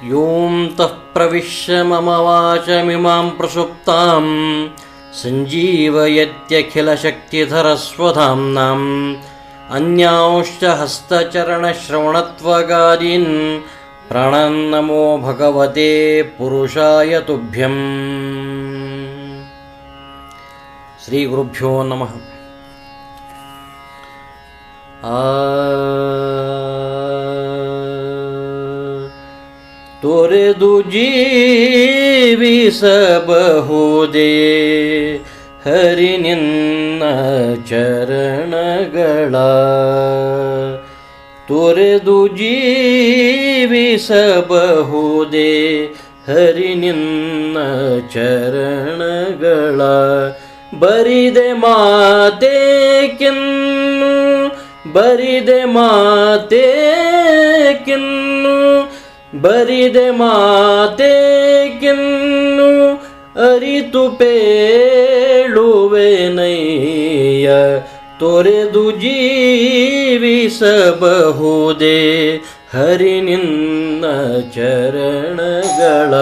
ಯೋಂತಃ ಪ್ರವಿಶ್ಯ ಮಮ ವಾಚಮಿಮಾಂ ಪ್ರಸುಪ್ತಾಂ ಸಂಜೀವಯತ್ಯಖಿಲಶಕ್ತಿಧರಸ್ವಧಾಮ್ನಾಂ ಅನ್ಯಾಂಶ್ಚ ಹಸ್ತಚರಣಶ್ರವಣತ್ವಗಾದೀನ್ ಪ್ರಾಣನ್ನಮೋ ಭಗವತೆ ಪುರುಷಾಯ ತುಭ್ಯಂ. ಶ್ರೀ ಗುರುಭ್ಯೋ ನಮಃ. ತೊರೆದು ಜೀವಿಸಬಹುದೇ ಹರಿ ನಿನ್ನ ಚರಣಗಳ, ತೊರೆದು ಜೀವಿಸಬಹುದೇ ಹರಿ ನಿನ್ನ ಚರಣಗಳ. ಬರಿದೆ ಮಾತೇಕಿನ್ನು ಬರಿದೆ ಮಾತೇಕಿನ್ನು ಬರಿದೆ ಮಾತೇಕಿನ್ನು ಅರಿತು ಪೇಳುವೆನಯ್ಯ. ತೊರೆದು ಜೀವಿಸಬಹುದೇ ಹರಿ ನಿನ್ನ ಚರಣಗಳ,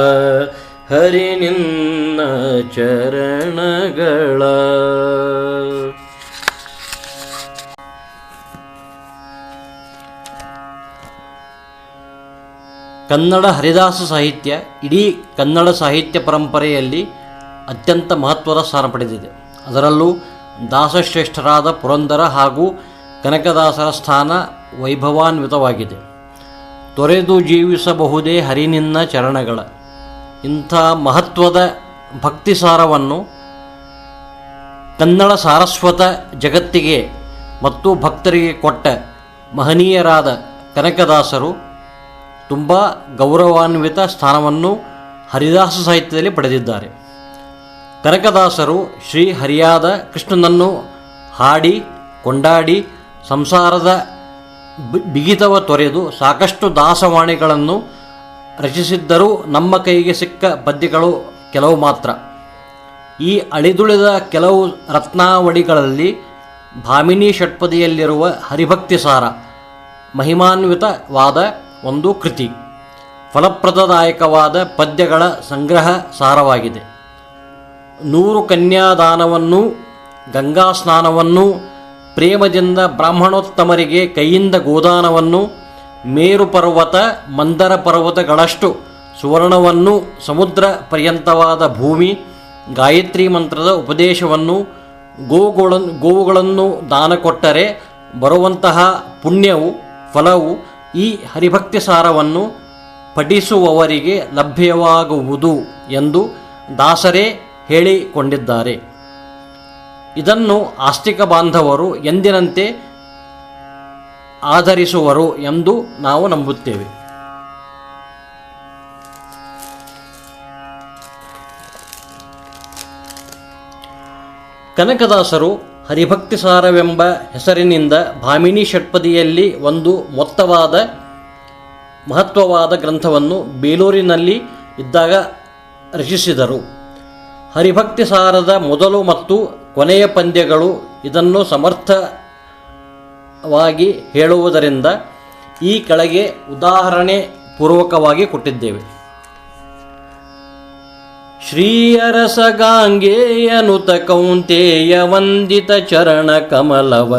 ಹರಿ ನಿನ್ನ ಚರಣಗಳ. ಕನ್ನಡ ಹರಿದಾಸ ಸಾಹಿತ್ಯ ಇಡೀ ಕನ್ನಡ ಸಾಹಿತ್ಯ ಪರಂಪರೆಯಲ್ಲಿ ಅತ್ಯಂತ ಮಹತ್ವದ ಸ್ಥಾನ ಪಡೆದಿದೆ. ಅದರಲ್ಲೂ ದಾಸಶ್ರೇಷ್ಠರಾದ ಪುರಂದರ ಹಾಗೂ ಕನಕದಾಸರ ಸ್ಥಾನ ವೈಭವಾನ್ವಿತವಾಗಿದೆ. ತೊರೆದು ಜೀವಿಸಬಹುದೇ ಹರಿ ನಿನ್ನ ಚರಣಗಳ ಇಂಥ ಮಹತ್ವದ ಭಕ್ತಿಸಾರವನ್ನು ಕನ್ನಡ ಸಾರಸ್ವತ ಜಗತ್ತಿಗೆ ಮತ್ತು ಭಕ್ತರಿಗೆ ಕೊಟ್ಟ ಮಹನೀಯರಾದ ಕನಕದಾಸರು ತುಂಬ ಗೌರವಾನ್ವಿತ ಸ್ಥಾನವನ್ನು ಹರಿದಾಸ ಸಾಹಿತ್ಯದಲ್ಲಿ ಪಡೆದಿದ್ದಾರೆ. ಕನಕದಾಸರು ಶ್ರೀ ಹರಿಯಾದ ಕೃಷ್ಣನನ್ನು ಹಾಡಿ ಕೊಂಡಾಡಿ ಸಂಸಾರದ ಬಿಗಿತವ ತೊರೆದು ಸಾಕಷ್ಟು ದಾಸವಾಣಿಗಳನ್ನು ರಚಿಸಿದ್ದರೂ ನಮ್ಮ ಕೈಗೆ ಸಿಕ್ಕ ಪದ್ಯಗಳು ಕೆಲವು ಮಾತ್ರ. ಈ ಅಳಿದುಳಿದ ಕೆಲವು ರತ್ನಾವಳಿಗಳಲ್ಲಿ ಭಾಮಿನಿ ಷಟ್ಪದಿಯಲ್ಲಿರುವ ಹರಿಭಕ್ತಿ ಸಾರ ಮಹಿಮಾನ್ವಿತವಾದ ಒಂದು ಕೃತಿ. ಫಲಪ್ರದದಾಯಕವಾದ ಪದ್ಯಗಳ ಸಂಗ್ರಹ ಸಾರವಾಗಿದೆ. 100 ಕನ್ಯಾದಾನವನ್ನು, ಗಂಗಾ ಸ್ನಾನವನ್ನು, ಪ್ರೇಮದಿಂದ ಬ್ರಾಹ್ಮಣೋತ್ತಮರಿಗೆ ಕೈಯಿಂದ ಗೋದಾನವನ್ನು, ಮೇರು ಪರ್ವತ ಮಂದರ ಪರ್ವತಗಳಷ್ಟು ಸುವರ್ಣವನ್ನು, ಸಮುದ್ರ ಪರ್ಯಂತವಾದ ಭೂಮಿ, ಗಾಯತ್ರಿ ಮಂತ್ರದ ಉಪದೇಶವನ್ನು, ಗೋವುಗಳನ್ನು ದಾನ ಕೊಟ್ಟರೆ ಬರುವಂತಹ ಪುಣ್ಯವು ಫಲವು ಈ ಹರಿಭಕ್ತಿ ಸಾರವನ್ನು ಪಠಿಸುವವರಿಗೆ ಲಭ್ಯವಾಗುವುದು ಎಂದು ದಾಸರೇ ಹೇಳಿಕೊಂಡಿದ್ದಾರೆ. ಇದನ್ನು ಆಸ್ತಿಕ ಬಾಂಧವರು ಎಂದಿನಂತೆ ಆಧರಿಸುವರು ಎಂದು ನಾವು ನಂಬುತ್ತೇವೆ. ಕನಕದಾಸರು ಹರಿಭಕ್ತಿ ಸಾರವೆಂಬ ಹೆಸರಿನಿಂದ ಭಾಮಿನಿ ಷಟ್ಪದಿಯಲ್ಲಿ ಒಂದು ಮಹತ್ವವಾದ ಗ್ರಂಥವನ್ನು ಬೇಲೂರಿನಲ್ಲಿ ಇದ್ದಾಗ ರಚಿಸಿದರು. ಹರಿಭಕ್ತಿ ಸಾರದ ಮೊದಲು ಮತ್ತು ಕೊನೆಯ ಪದ್ಯಗಳು ಇದನ್ನು ಸಮರ್ಥವಾಗಿ ಹೇಳುವುದರಿಂದ ಈ ಕೆಳಗೆ ಉದಾಹರಣೆ ಪೂರ್ವಕವಾಗಿ ಕೊಟ್ಟಿದ್ದೇವೆ. ಶ್ರೀಯರಸ ಗಾಂಗೇಯನುತ ಕೌಂತೇಯ ವಂದಿತ ಚರಣ ಕಮಲವ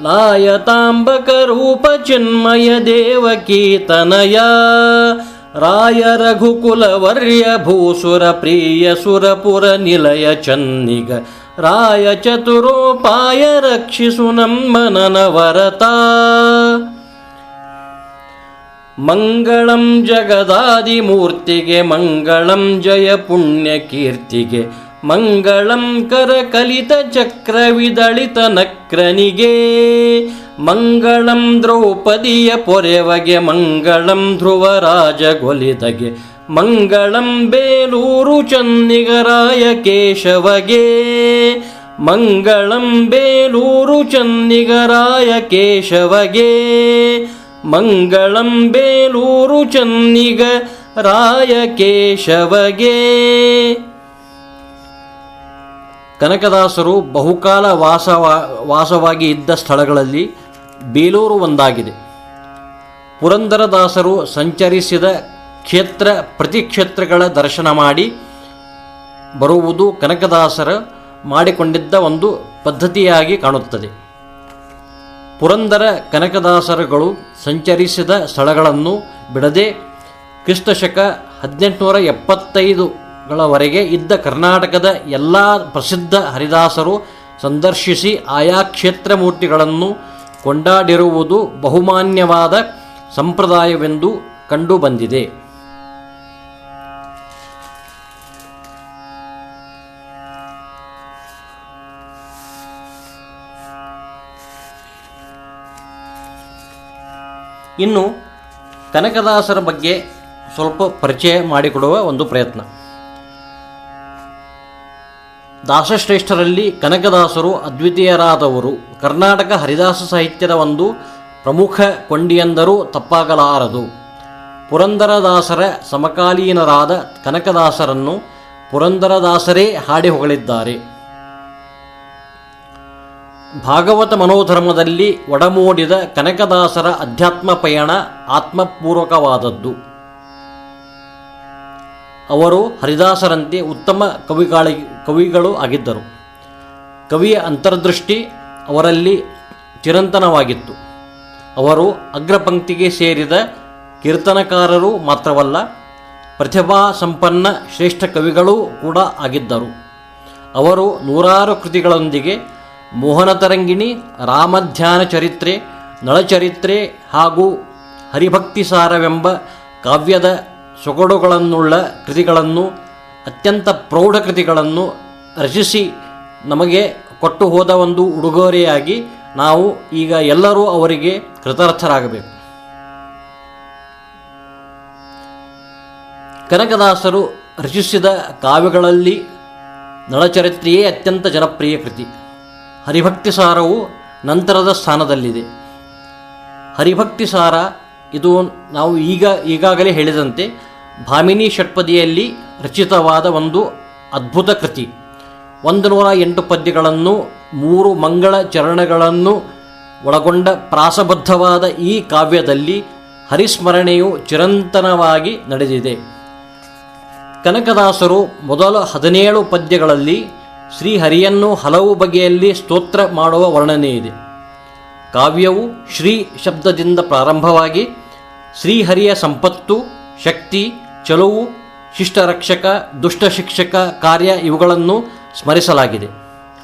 ಲಾಯತಾಂಬಕ ರೂಪ ಚಿನ್ಮಯ ದೇವಕೀತನಯ ರಾಯ ರಘುಕುಲವರ್ಯ ಭೂಸುರ ಪ್ರಿಯ ಸುರಪುರ ನಿಲಯ ಚನ್ನಿಗ ರಾಯ ಚತುರೋಪಾಯ ರಕ್ಷಿಸು ನಮ್ಮನನ ವರತ. ಮಂಗಳಂ ಜಗದಾದಿಮೂರ್ತಿಗೆ ಮಂಗಳಂ ಜಯ ಪುಣ್ಯ ಕೀರ್ತಿಗೆ ಮಂಗಳಂ ಕರಕಲಿತ ಚಕ್ರ ವಿದಳಿತ ನಕ್ರನಿಗೆ ಮಂಗಳಂ ದ್ರೌಪದಿಯ ಪೊರೆವಗೆ ಮಂಗಳಂ ಧ್ರುವರಾಜಗೊಲಿದಗೆ ಮಂಗಳಂ ಬೇಲೂರು ಚನ್ನಿಗರಾಯ ಕೇಶವಗೆ ಮಂಗಳಂ ಬೇಲೂರು ಚನ್ನಿಗರಾಯ ಕೇಶವಗೆ ಮಂಗಳಂ ಬೇಲೂರು ಚನ್ನಿಗ ರಾಯ ಕೇಶವಗೆ. ಕನಕದಾಸರು ಬಹುಕಾಲ ವಾಸವಾಗಿ ಇದ್ದ ಸ್ಥಳಗಳಲ್ಲಿ ಬೇಲೂರು ಒಂದಾಗಿದೆ. ಪುರಂದರದಾಸರು ಸಂಚರಿಸಿದ ಪ್ರತಿ ಕ್ಷೇತ್ರಗಳ ದರ್ಶನ ಮಾಡಿ ಬರುವುದು ಕನಕದಾಸರ ಮಾಡಿಕೊಂಡಿದ್ದ ಒಂದು ಪದ್ಧತಿಯಾಗಿ ಕಾಣುತ್ತದೆ. ಪುರಂದರ ಕನಕದಾಸರುಗಳು ಸಂಚರಿಸಿದ ಸ್ಥಳಗಳನ್ನು ಬಿಡದೆ ಕ್ರಿಸ್ತಶಕ 1875ಗಳವರೆಗೆ ಇದ್ದ ಕರ್ನಾಟಕದ ಎಲ್ಲ ಪ್ರಸಿದ್ಧ ಹರಿದಾಸರು ಸಂದರ್ಶಿಸಿ ಆಯಾ ಕ್ಷೇತ್ರ ಮೂರ್ತಿಗಳನ್ನು ಕೊಂಡಾಡಿರುವುದು ಬಹುಮಾನ್ಯವಾದ ಸಂಪ್ರದಾಯವೆಂದು ಕಂಡುಬಂದಿದೆ. ಇನ್ನು ಕನಕದಾಸರ ಬಗ್ಗೆ ಸ್ವಲ್ಪ ಪರಿಚಯ ಮಾಡಿಕೊಡುವ ಒಂದು ಪ್ರಯತ್ನ. ದಾಸಶ್ರೇಷ್ಠರಲ್ಲಿ ಕನಕದಾಸರು ಅದ್ವಿತೀಯರಾದವರು. ಕರ್ನಾಟಕ ಹರಿದಾಸ ಸಾಹಿತ್ಯದ ಒಂದು ಪ್ರಮುಖ ಕೊಂಡಿಯೆಂದರೂ ತಪ್ಪಾಗಲಾರದು. ಪುರಂದರದಾಸರ ಸಮಕಾಲೀನರಾದ ಕನಕದಾಸರನ್ನು ಪುರಂದರದಾಸರೇ ಹಾಡಿ ಹೊಗಳಿದ್ದಾರೆ. ಭಾಗವತ ಮನೋಧರ್ಮದಲ್ಲಿ ಒಡಮೂಡಿದ ಕನಕದಾಸರ ಅಧ್ಯಾತ್ಮ ಪಯಣ ಆತ್ಮಪೂರ್ವಕವಾದದ್ದು. ಅವರು ಹರಿದಾಸರಂತೆ ಉತ್ತಮ ಕವಿಗಳು ಆಗಿದ್ದರು. ಕವಿಯ ಅಂತರ್ದೃಷ್ಟಿ ಅವರಲ್ಲಿ ಚಿರಂತನವಾಗಿತ್ತು. ಅವರು ಅಗ್ರಪಂಕ್ತಿಗೆ ಸೇರಿದ ಕೀರ್ತನಕಾರರು ಮಾತ್ರವಲ್ಲ, ಪ್ರತಿಭಾ ಸಂಪನ್ನ ಶ್ರೇಷ್ಠ ಕವಿಗಳೂ ಕೂಡ ಆಗಿದ್ದರು. ಅವರು ನೂರಾರು ಕೃತಿಗಳೊಂದಿಗೆ ಮೋಹನತರಂಗಿಣಿ, ರಾಮಧ್ಯಾನ ಚರಿತ್ರೆ, ನಳಚರಿತ್ರೆ ಹಾಗೂ ಹರಿಭಕ್ತಿಸಾರವೆಂಬ ಕಾವ್ಯದ ಸೊಗಡುಗಳನ್ನುಳ್ಳ ಕೃತಿಗಳನ್ನು, ಅತ್ಯಂತ ಪ್ರೌಢ ಕೃತಿಗಳನ್ನು ರಚಿಸಿ ನಮಗೆ ಕೊಟ್ಟು ಹೋದ ಒಂದು ಉಡುಗೊರೆಯಾಗಿ ನಾವು ಈಗ ಎಲ್ಲರೂ ಅವರಿಗೆ ಕೃತಾರ್ಥರಾಗಬೇಕು. ಕನಕದಾಸರು ರಚಿಸಿದ ಕಾವ್ಯಗಳಲ್ಲಿ ನಳಚರಿತ್ರೆಯೇ ಅತ್ಯಂತ ಜನಪ್ರಿಯ ಕೃತಿ. ಹರಿಭಕ್ತಿಸಾರವು ನಂತರದ ಸ್ಥಾನದಲ್ಲಿದೆ. ಹರಿಭಕ್ತಿಸಾರ ಇದು ನಾವು ಈಗಾಗಲೇ ಹೇಳಿದಂತೆ ಭಾಮಿನಿ ಷಟ್ಪದಿಯಲ್ಲಿ ರಚಿತವಾದ ಒಂದು ಅದ್ಭುತ ಕೃತಿ. 108 ಪದ್ಯಗಳನ್ನು 3 ಮಂಗಳ ಚರಣಗಳನ್ನು ಒಳಗೊಂಡ ಪ್ರಾಸಬದ್ಧವಾದ ಈ ಕಾವ್ಯದಲ್ಲಿ ಹರಿಸ್ಮರಣೆಯು ಚಿರಂತನವಾಗಿ ನಡೆದಿದೆ. ಕನಕದಾಸರು ಮೊದಲ 17 ಪದ್ಯಗಳಲ್ಲಿ ಶ್ರೀಹರಿಯನ್ನು ಹಲವು ಬಗೆಯಲ್ಲಿ ಸ್ತೋತ್ರ ಮಾಡುವ ವರ್ಣನೆ ಇದೆ. ಕಾವ್ಯವು ಶ್ರೀ ಶಬ್ದದಿಂದ ಪ್ರಾರಂಭವಾಗಿ ಶ್ರೀಹರಿಯ ಸಂಪತ್ತು, ಶಕ್ತಿ, ಚಲುವು, ಶಿಷ್ಟರಕ್ಷಕ, ದುಷ್ಟ ಶಿಕ್ಷಕ ಕಾರ್ಯ ಇವುಗಳನ್ನು ಸ್ಮರಿಸಲಾಗಿದೆ.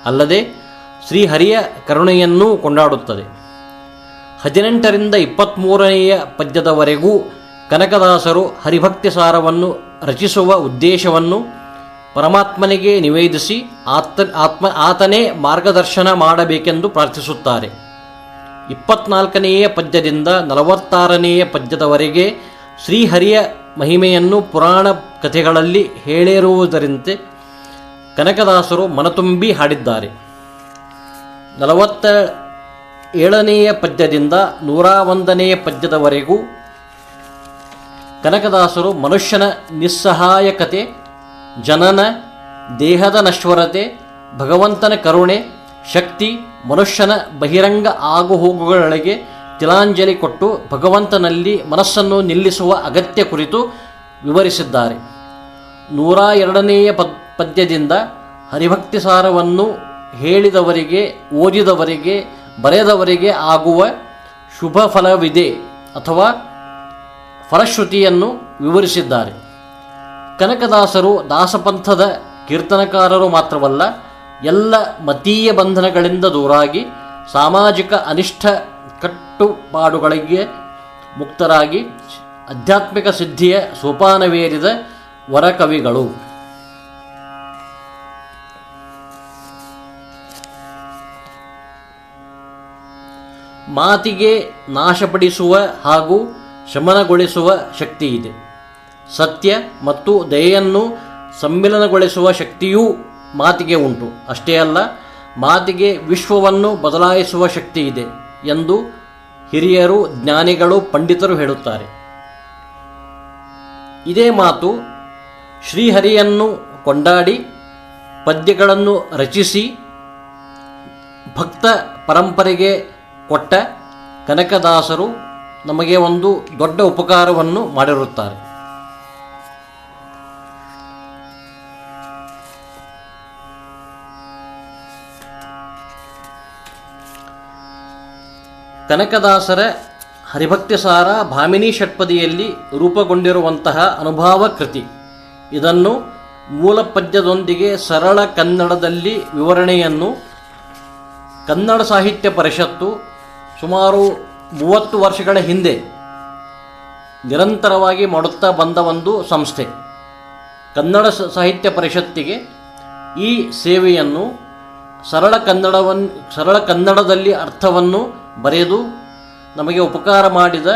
ಅಲ್ಲದೆ ಶ್ರೀಹರಿಯ ಕರುಣೆಯನ್ನೂ ಕೊಂಡಾಡುತ್ತದೆ. 18ರಿಂದ 23ನೆಯ ಪದ್ಯದವರೆಗೂ ಕನಕದಾಸರು ಹರಿಭಕ್ತಿ ಸಾರವನ್ನು ರಚಿಸುವ ಉದ್ದೇಶವನ್ನು ಪರಮಾತ್ಮನಿಗೆ ನಿವೇದಿಸಿ ಆತನೇ ಮಾರ್ಗದರ್ಶನ ಮಾಡಬೇಕೆಂದು ಪ್ರಾರ್ಥಿಸುತ್ತಾರೆ. 24ನೆಯ ಪದ್ಯದಿಂದ 46ನೆಯ ಪದ್ಯದವರೆಗೆ ಶ್ರೀಹರಿಯ ಮಹಿಮೆಯನ್ನು ಪುರಾಣ ಕಥೆಗಳಲ್ಲಿ ಹೇಳಿರುವುದರಂತೆ ಕನಕದಾಸರು ಮನತುಂಬಿ ಹಾಡಿದ್ದಾರೆ. 47ನೆಯ ಪದ್ಯದಿಂದ 101ನೆಯ ಪದ್ಯದವರೆಗೂ ಕನಕದಾಸರು ಮನುಷ್ಯನ ನಿಸ್ಸಹಾಯಕತೆ, ಜನನ, ದೇಹದ ನಶ್ವರತೆ, ಭಗವಂತನ ಕರುಣೆ, ಶಕ್ತಿ, ಮನುಷ್ಯನ ಬಹಿರಂಗ ಆಗುಹೋಗುಗಳಿಗೆ ತಿಲಾಂಜಲಿ ಕೊಟ್ಟು ಭಗವಂತನಲ್ಲಿ ಮನಸ್ಸನ್ನು ನಿಲ್ಲಿಸುವ ಅಗತ್ಯ ಕುರಿತು ವಿವರಿಸಿದ್ದಾರೆ. 102ನೆಯ ಪದ್ಯದಿಂದ ಹರಿಭಕ್ತಿ ಸಾರವನ್ನು ಹೇಳಿದವರಿಗೆ, ಓದಿದವರಿಗೆ, ಬರೆದವರಿಗೆ ಆಗುವ ಶುಭ ಫಲವಿದೆ ಅಥವಾ ಫಲಶ್ರುತಿಯನ್ನು ವಿವರಿಸಿದ್ದಾರೆ. ಕನಕದಾಸರು ದಾಸಪಂಥದ ಕೀರ್ತನಕಾರರು ಮಾತ್ರವಲ್ಲ, ಎಲ್ಲ ಮತೀಯ ಬಂಧನಗಳಿಂದ ದೂರಾಗಿ ಸಾಮಾಜಿಕ ಅನಿಷ್ಠ ಕಟ್ಟುಪಾಡುಗಳಿಗೆ ಮುಕ್ತರಾಗಿ ಆಧ್ಯಾತ್ಮಿಕ ಸಿದ್ಧಿಯ ಸೋಪಾನವೇರಿದ ವರಕವಿಗಳು. ಮಾತಿಗೆ ನಾಶಪಡಿಸುವ ಹಾಗೂ ಶಮನಗೊಳಿಸುವ ಶಕ್ತಿ ಇದೆ. ಸತ್ಯ ಮತ್ತು ದಯೆಯನ್ನು ಸಮ್ಮಿಲನಗೊಳಿಸುವ ಶಕ್ತಿಯೂ ಮಾತಿಗೆ ಉಂಟು. ಅಷ್ಟೇ ಅಲ್ಲ, ಮಾತಿಗೆ ವಿಶ್ವವನ್ನು ಬದಲಾಯಿಸುವ ಶಕ್ತಿ ಇದೆ ಎಂದು ಹಿರಿಯರು, ಜ್ಞಾನಿಗಳು, ಪಂಡಿತರು ಹೇಳುತ್ತಾರೆ. ಇದೇ ಮಾತು ಶ್ರೀಹರಿಯನ್ನು ಕೊಂಡಾಡಿ ಪದ್ಯಗಳನ್ನು ರಚಿಸಿ ಭಕ್ತ ಪರಂಪರೆಗೆ ಕೊಟ್ಟ ಕನಕದಾಸರು ನಮಗೆ ಒಂದು ದೊಡ್ಡ ಉಪಕಾರವನ್ನು ಮಾಡಿರುತ್ತಾರೆ. ಕನಕದಾಸರ ಹರಿಭಕ್ತಿಸಾರ ಭಾಮಿನಿ ಷಟ್ಪದಿಯಲ್ಲಿ ರೂಪುಗೊಂಡಿರುವಂತಹ ಅನುಭಾವ ಕೃತಿ. ಇದನ್ನು ಮೂಲ ಪದ್ಯದೊಂದಿಗೆ ಸರಳ ಕನ್ನಡದಲ್ಲಿ ವಿವರಣೆಯನ್ನು ಕನ್ನಡ ಸಾಹಿತ್ಯ ಪರಿಷತ್ತು ಸುಮಾರು 30 ವರ್ಷಗಳ ಹಿಂದೆ ನಿರಂತರವಾಗಿ ಮಾಡುತ್ತಾ ಬಂದ ಒಂದು ಸಂಸ್ಥೆ. ಕನ್ನಡ ಸಾಹಿತ್ಯ ಪರಿಷತ್ತಿಗೆ ಈ ಸೇವೆಯನ್ನು ಸರಳ ಕನ್ನಡದಲ್ಲಿ ಅರ್ಥವನ್ನು ಬರೆದು ನಮಗೆ ಉಪಕಾರ ಮಾಡಿದ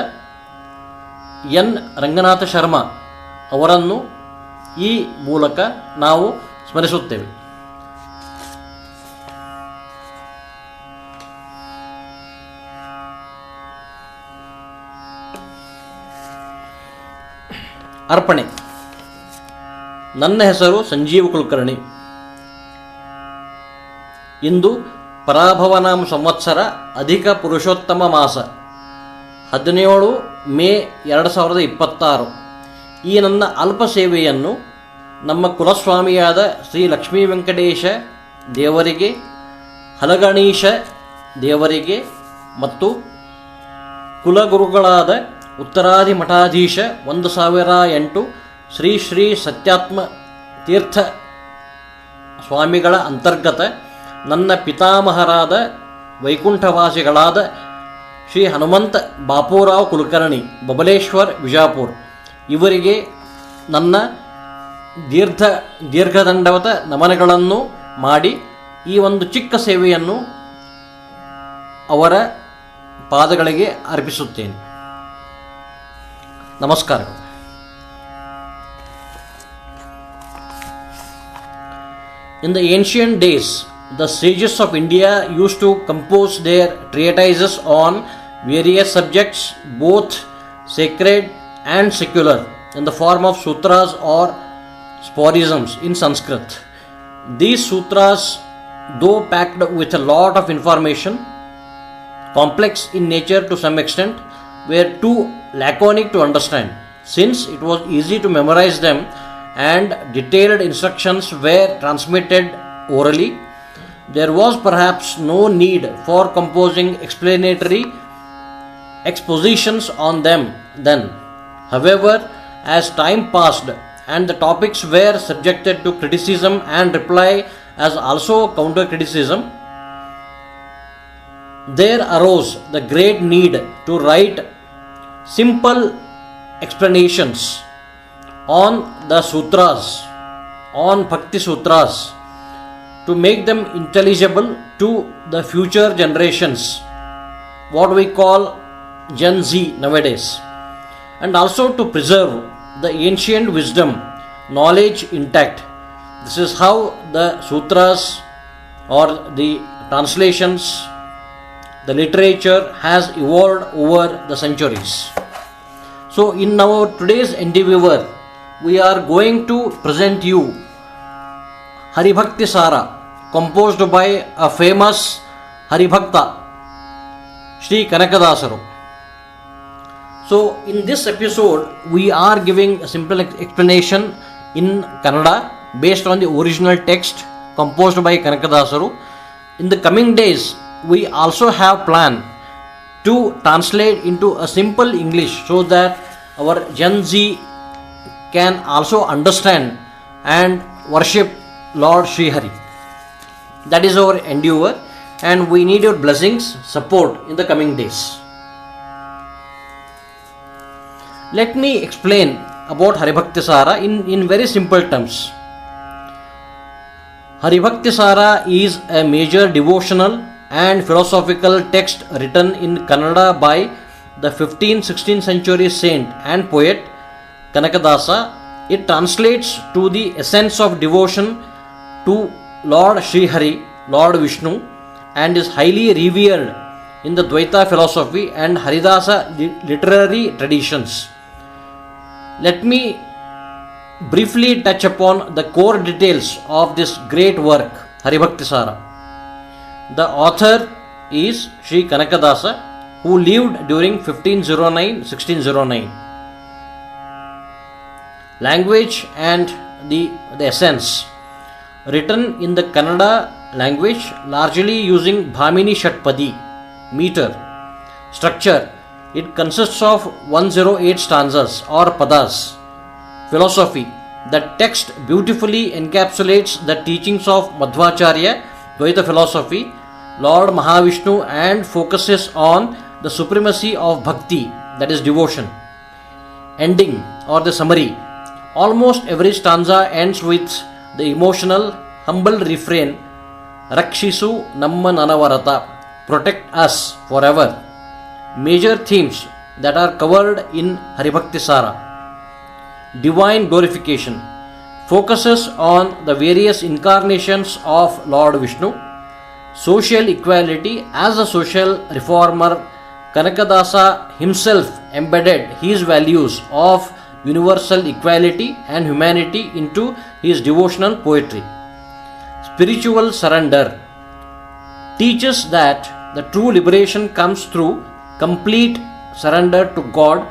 ಎನ್ ರಂಗನಾಥ ಶರ್ಮಾ ಅವರನ್ನು ಈ ಮೂಲಕ ನಾವು ಸ್ಮರಿಸುತ್ತೇವೆ. ಅರ್ಪಣೆ. ನನ್ನ ಹೆಸರು ಸಂಜೀವ ಕುಲಕರ್ಣಿ. ಇಂದು ಪರಾಭವನಾಮ ಸಂವತ್ಸರ ಅಧಿಕ ಪುರುಷೋತ್ತಮ ಮಾಸ 17 ಮೇ 2026. ಈ ನನ್ನ ಅಲ್ಪ ಸೇವೆಯನ್ನು ನಮ್ಮ ಕುಲಸ್ವಾಮಿಯಾದ ಶ್ರೀ ಲಕ್ಷ್ಮೀ ವೆಂಕಟೇಶ ದೇವರಿಗೆ, ಹಲಗಣೀಶ ದೇವರಿಗೆ ಮತ್ತು ಕುಲಗುರುಗಳಾದ ಉತ್ತರಾದಿ ಮಠಾಧೀಶ 1008 ಶ್ರೀ ಶ್ರೀ ಸತ್ಯಾತ್ಮ ತೀರ್ಥ ಸ್ವಾಮಿಗಳ ಅಂತರ್ಗತ ನನ್ನ ಪಿತಾಮಹರಾದ ವೈಕುಂಠವಾಸಿಗಳಾದ ಶ್ರೀ ಹನುಮಂತ ಬಾಪೂರಾವ್ ಕುಲಕರ್ಣಿ, ಬಬಲೇಶ್ವರ್, ವಿಜಾಪುರ್ ಇವರಿಗೆ ನನ್ನ ದೀರ್ಘದಂಡವತ ನಮನಗಳನ್ನು ಮಾಡಿ ಈ ಒಂದು ಚಿಕ್ಕ ಸೇವೆಯನ್ನು ಅವರ ಪಾದಗಳಿಗೆ ಅರ್ಪಿಸುತ್ತೇನೆ. ನಮಸ್ಕಾರಗಳು. In the ancient days, the sages of India used to compose their treatises on various subjects, both sacred and secular, in the form of sutras or sphorisms in Sanskrit. These sutras, though packed with a lot of information, complex in nature to some extent, were too laconic to understand. Since it was easy to memorize them and detailed instructions were transmitted orally, there was perhaps no need for composing explanatory expositions on them then. However, as time passed and the topics were subjected to criticism and reply as also counter criticism, there arose the great need to write simple explanations on the sutras, on Bhakti Sutras, to make them intelligible to the future generations, what we call Gen Z nowadays, and also to preserve the ancient wisdom, knowledge intact. This is how the sutras or the translations, the literature has evolved over the centuries. So in our today's endeavor, we are going to present you Haribhakti Sara, composed by a famous Haribhakta, Shri Kanakadasaru. So in this episode, we are giving a simple explanation in Kannada based on the original text composed by Kanakadasaru. In the coming days, we also have plan to translate into a simple English so that our Gen Z can also understand and worship Lord Sri Hari. That is our endeavor, and we need your blessings, support in the coming days. Let me explain about Haribhakti Sara in very simple terms. Haribhakti Sara is a major devotional and philosophical text written in Kannada by the 15th-16th century saint and poet Kanakadasa. It translates to the essence of devotion to Lord Sri Hari, Lord Vishnu, and is highly revered in the Dvaita philosophy and Haridasa literary traditions. Let me briefly touch upon the core details of this great work, Haribhakti Sara. The author is Sri Kanakadasa, who lived during 1509-1609. Language and the essence. Written in the Kannada language, largely using Bhamini Shatpadi meter. structure. It consists of 108 stanzas or padas. Philosophy. The text beautifully encapsulates the teachings of Madhvacharya, Dvaita philosophy, Lord Mahavishnu, and focuses on the supremacy of bhakti, that is devotion. Ending or the summary. Almost every stanza ends with the emotional, humble refrain, Rakshisu Namma Nanavarata, protect us forever. Major themes that are covered in Haribhakti Sara. Divine glorification focuses on the various incarnations of Lord Vishnu. Social equality. As a social reformer, Kanakadasa himself embedded his values of universal equality and humanity into his devotional poetry. Spiritual surrender teaches that the true liberation comes through complete surrender to God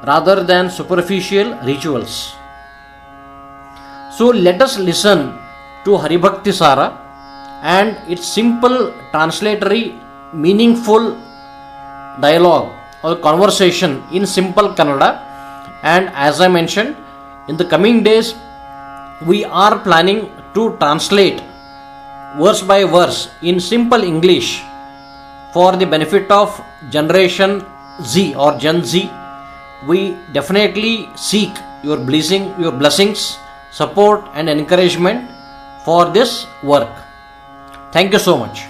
rather than superficial rituals. So let us listen to Haribhakti Sara and its simple, translatory, meaningful dialogue or conversation in simple Kannada. And as I mentioned, in the coming days, we are planning to translate verse by verse in simple English for the benefit of Generation Z or Gen Z. We definitely seek your blessings, support and encouragement for this work. Thank you so much.